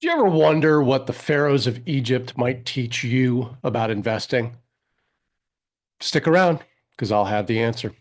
Do you ever wonder what the pharaohs of Egypt might teach you about investing? Stick around, because I'll have the answer.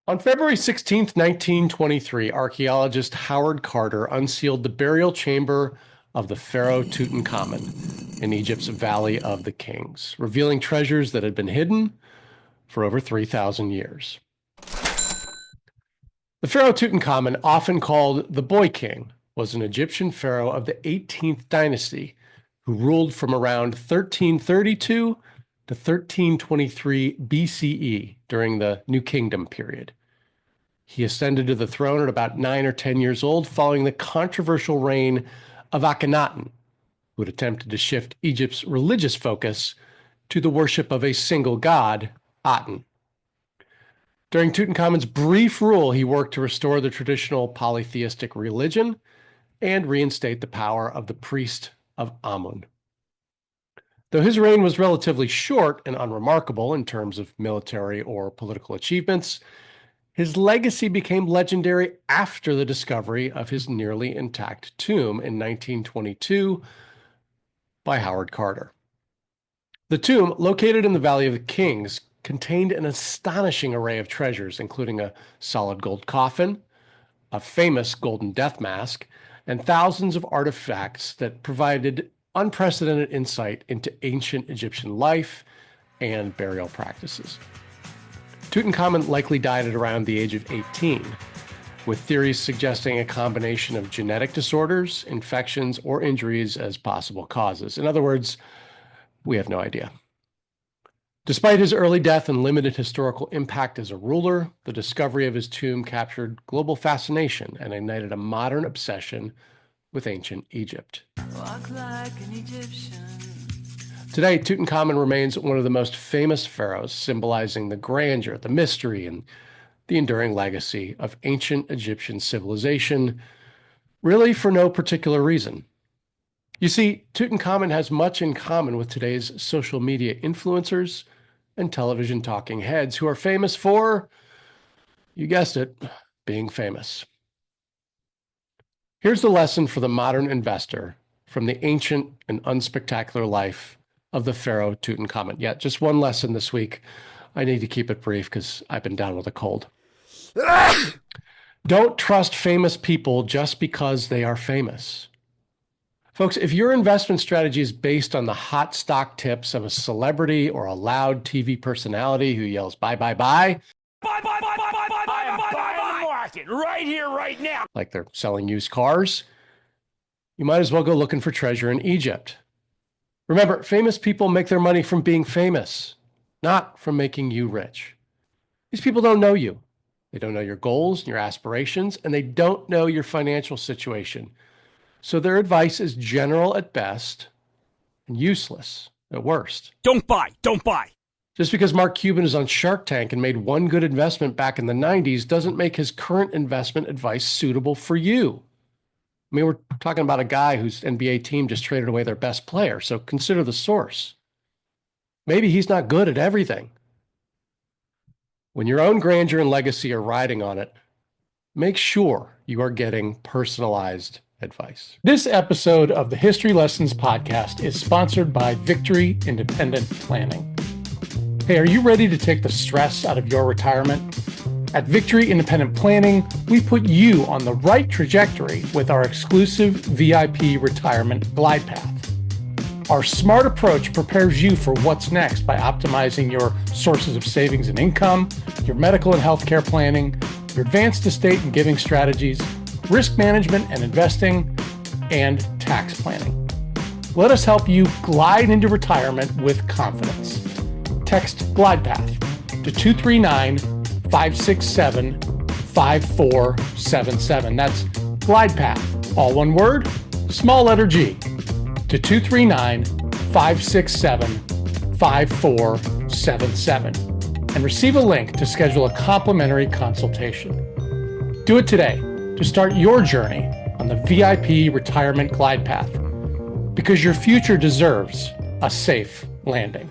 On February 16th, 1923, archaeologist Howard Carter unsealed the burial chamber of the Pharaoh Tutankhamun in Egypt's Valley of the Kings, revealing treasures that had been hidden for over 3,000 years. The Pharaoh Tutankhamun, often called the Boy King, was an Egyptian pharaoh of the 18th dynasty who ruled from around 1332 to 1323 BCE during the New Kingdom period. He ascended to the throne at about 9 or 10 years old following the controversial reign of Akhenaten, who had attempted to shift Egypt's religious focus to the worship of a single god, Aten. During Tutankhamun's brief rule, he worked to restore the traditional polytheistic religion and reinstate the power of the priest of Amun. Though his reign was relatively short and unremarkable in terms of military or political achievements, his legacy became legendary after the discovery of his nearly intact tomb in 1922 by Howard Carter. The tomb, located in the Valley of the Kings, contained an astonishing array of treasures, including a solid gold coffin, a famous golden death mask, and thousands of artifacts that provided unprecedented insight into ancient Egyptian life and burial practices. Tutankhamun likely died at around the age of 18, with theories suggesting a combination of genetic disorders, infections, or injuries as possible causes. In other words, we have no idea. Despite his early death and limited historical impact as a ruler, the discovery of his tomb captured global fascination and ignited a modern obsession with ancient Egypt. Walk like an Egyptian. Today, Tutankhamun remains one of the most famous pharaohs, symbolizing the grandeur, the mystery, and the enduring legacy of ancient Egyptian civilization, really for no particular reason. You see, Tutankhamun has much in common with today's social media influencers and television talking heads who are famous for, you guessed it, being famous. Here's the lesson for the modern investor from the ancient and unspectacular life of the Pharaoh Tutankhamun. Yeah, just one lesson this week. I need to keep it brief because I've been down with a cold. Don't trust famous people just because they are famous. Folks, if your investment strategy is based on the hot stock tips of a celebrity or a loud TV personality who yells, buy, buy, buy, market right here, right now, like they're selling used cars, you might as well go looking for treasure in Egypt. Remember, famous people make their money from being famous, not from making you rich. These people don't know you. They don't know your goals and your aspirations, and they don't know your financial situation. So their advice is general at best and useless at worst. Don't buy. Just because Mark Cuban is on Shark Tank and made one good investment back in the 90s doesn't make his current investment advice suitable for you. I mean, we're talking about a guy whose NBA team just traded away their best player, so consider the source. Maybe he's not good at everything. When your own grandeur and legacy are riding on it, make sure you are getting personalized advice. This episode of the History Lessons podcast is sponsored by Victory Independent Planning. Hey, are you ready to take the stress out of your retirement? At Victory Independent Planning, we put you on the right trajectory with our exclusive VIP Retirement Glidepath. Our smart approach prepares you for what's next by optimizing your sources of savings and income, your medical and healthcare planning, your advanced estate and giving strategies, risk management and investing, and tax planning. Let us help you glide into retirement with confidence. Text Glidepath to 239-567-5477. That's Glidepath, all one word, small letter G, to 239-567-5477, and receive a link to schedule a complimentary consultation. Do it today to start your journey on the VIP Retirement Glidepath, because your future deserves a safe landing.